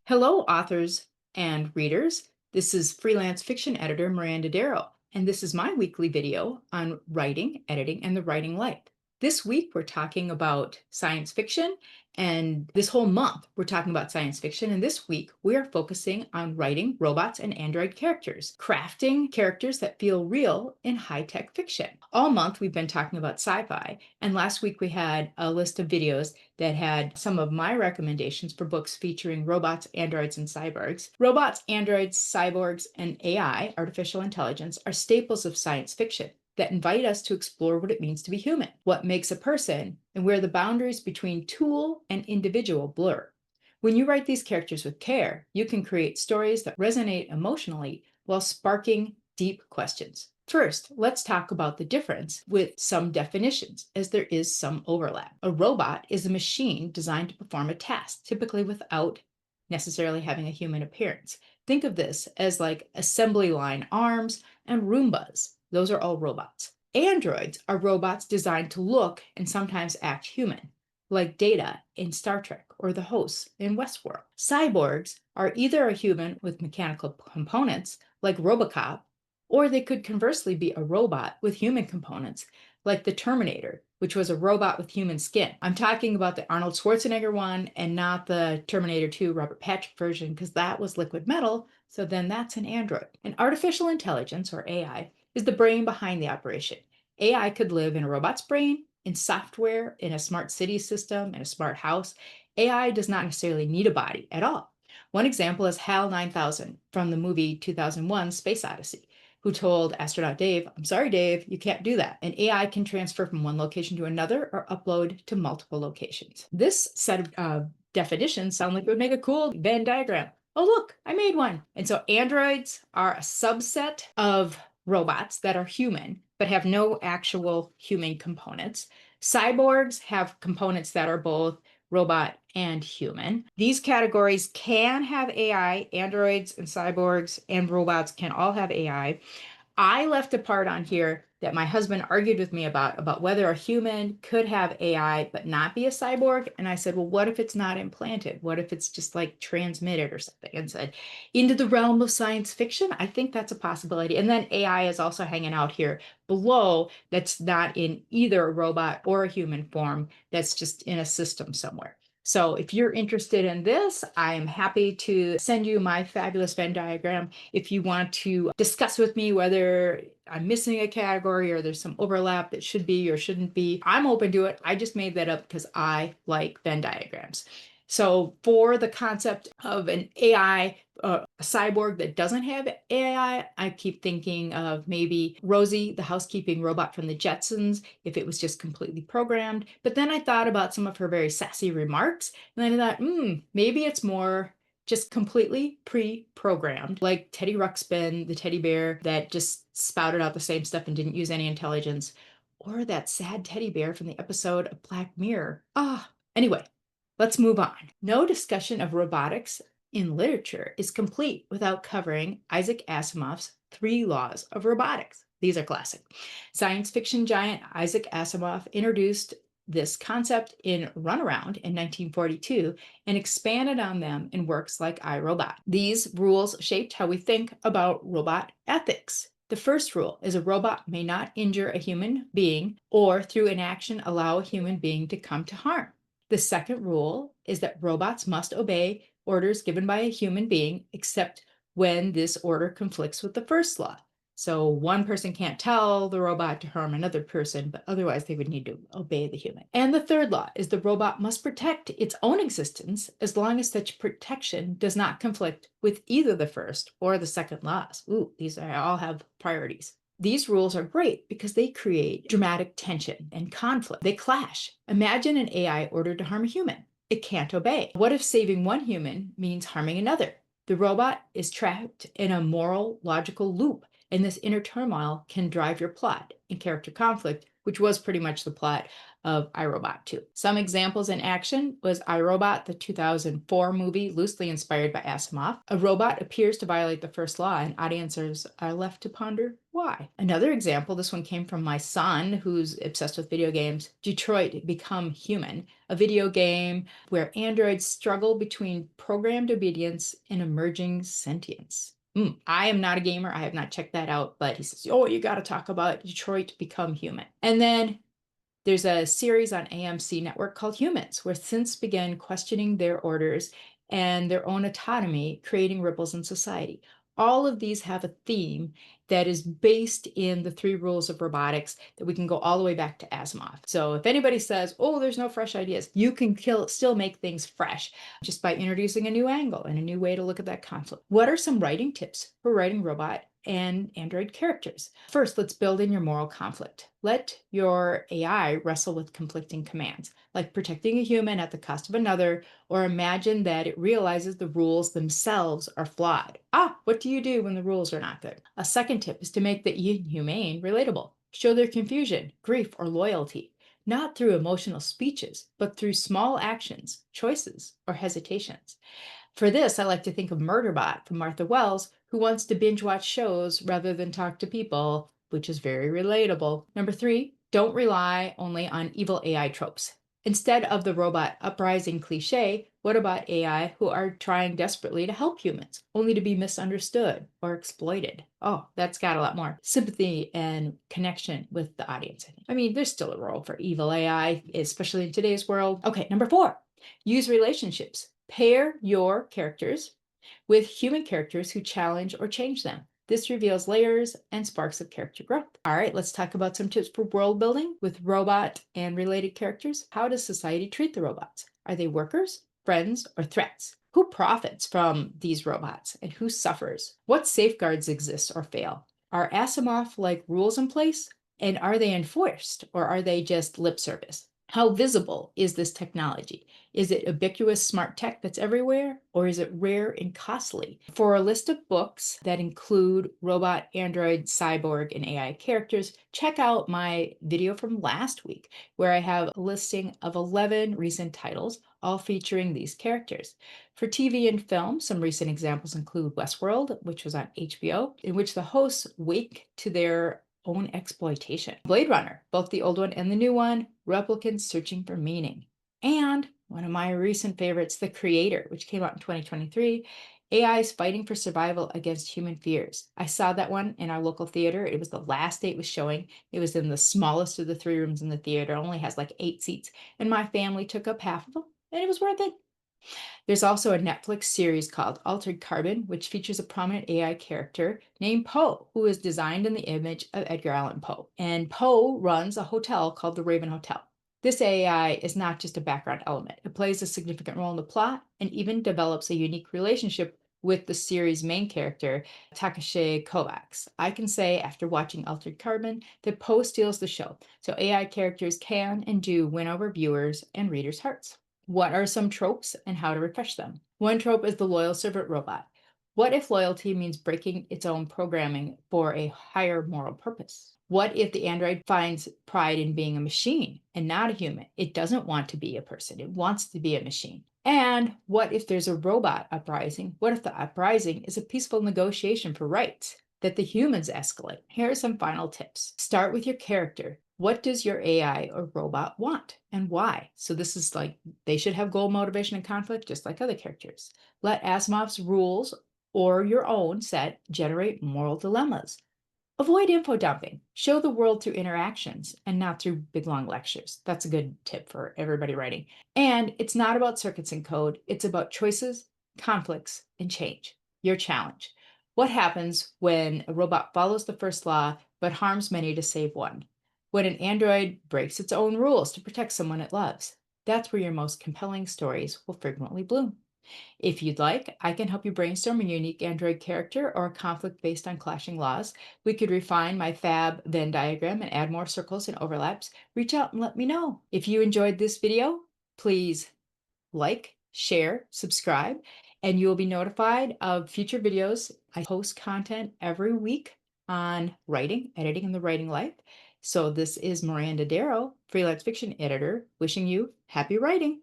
Hello, authors and readers. This is freelance fiction editor Miranda Darrow, and this is my weekly video on writing, editing, and the writing life. This week, we're talking about science fiction, and this whole month, we're talking about science fiction. And this week, we are focusing on writing robots and android characters, crafting characters that feel real in high-tech fiction. All month, we've been talking about sci-fi, and last week we had a list of videos that had some of my recommendations for books featuring robots, androids, and cyborgs. Robots, androids, cyborgs, and AI, artificial intelligence, are staples of science fiction that invite us to explore what it means to be human, what makes a person, and where the boundaries between tool and individual blur. When you write these characters with care, you can create stories that resonate emotionally while sparking deep questions. First, let's talk about the difference with some definitions, as there is some overlap. A robot is a machine designed to perform a task, typically without necessarily having a human appearance. Think of this as like assembly line arms and Roombas. Those are all robots. Androids are robots designed to look and sometimes act human, like Data in Star Trek or the hosts in Westworld. Cyborgs are either a human with mechanical components, like Robocop, or they could conversely be a robot with human components, like the Terminator, which was a robot with human skin. I'm talking about the Arnold Schwarzenegger one and not the Terminator 2 Robert Patrick version, because that was liquid metal, so then that's an android. And artificial intelligence, or AI, is the brain behind the operation. AI could live in a robot's brain, in software, in a smart city system, in a smart house. AI does not necessarily need a body at all. One example is HAL 9000 from the movie 2001 Space Odyssey, who told astronaut Dave, "I'm sorry, Dave, you can't do that." An AI can transfer from one location to another or upload to multiple locations. This set of definitions sound like it would make a cool Venn diagram. Oh, look, I made one. And so androids are a subset of robots that are human, but have no actual human components. Cyborgs have components that are both robot and human. These categories can have AI. Androids and cyborgs and robots can all have AI. I left a part on here that my husband argued with me about whether a human could have AI but not be a cyborg. And I said, well, what if it's not implanted? What if it's just like transmitted or something? And said, into the realm of science fiction, I think that's a possibility. And then AI is also hanging out here below, that's not in either a robot or a human form, that's just in a system somewhere. So if you're interested in this, I am happy to send you my fabulous Venn diagram. If you want to discuss with me whether I'm missing a category or there's some overlap that should be or shouldn't be, I'm open to it. I just made that up because I like Venn diagrams. So for the concept of an AI, a cyborg that doesn't have AI, I keep thinking of maybe Rosie, the housekeeping robot from the Jetsons, if it was just completely programmed. But then I thought about some of her very sassy remarks, and then I thought, maybe it's more just completely pre-programmed, like Teddy Ruxpin, the teddy bear that just spouted out the same stuff and didn't use any intelligence, or that sad teddy bear from the episode of Black Mirror. Anyway, let's move on. No discussion of robotics in literature is complete without covering Isaac Asimov's Three Laws of Robotics. These are classic. Science fiction giant Isaac Asimov introduced this concept in Runaround in 1942 and expanded on them in works like I, Robot. These rules shaped how we think about robot ethics. The first rule is a robot may not injure a human being or through inaction allow a human being to come to harm. The second rule is that robots must obey orders given by a human being, except when this order conflicts with the first law. So one person can't tell the robot to harm another person, but otherwise they would need to obey the human. And the third law is the robot must protect its own existence as long as such protection does not conflict with either the first or the second laws. Ooh, these all have priorities. These rules are great because they create dramatic tension and conflict. They clash. Imagine an AI ordered to harm a human. It can't obey. What if saving one human means harming another? The robot is trapped in a moral, logical loop, and this inner turmoil can drive your plot and character conflict, which was pretty much the plot of iRobot 2. Some examples in action was iRobot, the 2004 movie, loosely inspired by Asimov. A robot appears to violate the first law, and audiences are left to ponder why. Another example, this one came from my son who's obsessed with video games. Detroit Become Human, a video game where androids struggle between programmed obedience and emerging sentience. I am not a gamer. I have not checked that out, but he says, oh, you got to talk about Detroit Become Human. And then there's a series on AMC Network called Humans, where synths begin questioning their orders and their own autonomy, creating ripples in society. All of these have a theme that is based in the three rules of robotics that we can go all the way back to Asimov. So if anybody says, oh, there's no fresh ideas, you can still make things fresh just by introducing a new angle and a new way to look at that conflict. What are some writing tips for writing robot and android characters? First, let's build in your moral conflict. Let your AI wrestle with conflicting commands, like protecting a human at the cost of another, or imagine that it realizes the rules themselves are flawed. What do you do when the rules are not good? A second tip is to make the inhumane relatable. Show their confusion, grief, or loyalty, not through emotional speeches, but through small actions, choices, or hesitations. For this, I like to think of Murderbot from Martha Wells, who wants to binge watch shows rather than talk to people, which is very relatable. Number 3, don't rely only on evil AI tropes. Instead of the robot uprising cliche, what about AI who are trying desperately to help humans, only to be misunderstood or exploited? Oh, that's got a lot more sympathy and connection with the audience, I think. I mean, there's still a role for evil AI, especially in today's world. Okay, number 4, use relationships. Pair your characters with human characters who challenge or change them. This reveals layers and sparks of character growth. All right, let's talk about some tips for world building with robot and related characters. How does society treat the robots? Are they workers, friends, or threats? Who profits from these robots and who suffers? What safeguards exist or fail? Are Asimov-like rules in place? And are they enforced or are they just lip service? How visible is this technology? Is it ubiquitous smart tech that's everywhere, or is it rare and costly? For a list of books that include robot, android, cyborg, and AI characters, check out my video from last week, where I have a listing of 11 recent titles, all featuring these characters. For TV and film, some recent examples include Westworld, which was on HBO, in which the hosts wake to their own exploitation. Blade Runner, both the old one and the new one, replicants searching for meaning. And one of my recent favorites, The Creator, which came out in 2023, AI is fighting for survival against human fears. I saw that one in our local theater. It was the last day it was showing. It was in the smallest of the 3 rooms in the theater. It only has like 8 seats. And my family took up half of them, and it was worth it. There's also a Netflix series called Altered Carbon, which features a prominent AI character named Poe, who is designed in the image of Edgar Allan Poe. And Poe runs a hotel called the Raven Hotel. This AI is not just a background element. It plays a significant role in the plot and even develops a unique relationship with the series' main character, Takashi Kovacs. I can say after watching Altered Carbon that Poe steals the show, so AI characters can and do win over viewers and readers' hearts. What are some tropes and how to refresh them? One trope is the loyal servant robot. What if loyalty means breaking its own programming for a higher moral purpose? What if the android finds pride in being a machine and not a human? It doesn't want to be a person, it wants to be a machine. And what if there's a robot uprising? What if the uprising is a peaceful negotiation for rights that the humans escalate? Here are some final tips. Start with your character. What does your AI or robot want and why? So this is like, they should have goal, motivation, and conflict just like other characters. Let Asimov's rules or your own set generate moral dilemmas. Avoid info dumping. Show the world through interactions and not through big long lectures. That's a good tip for everybody writing. And it's not about circuits and code. It's about choices, conflicts, and change. Your challenge. What happens when a robot follows the first law but harms many to save one? When an android breaks its own rules to protect someone it loves? That's where your most compelling stories will frequently bloom. If you'd like, I can help you brainstorm a unique android character or a conflict based on clashing laws. We could refine my fab Venn diagram and add more circles and overlaps. Reach out and let me know. If you enjoyed this video, please like, share, subscribe, and you will be notified of future videos. I post content every week on writing, editing, and the writing life. So this is Miranda Darrow, freelance fiction editor, wishing you happy writing.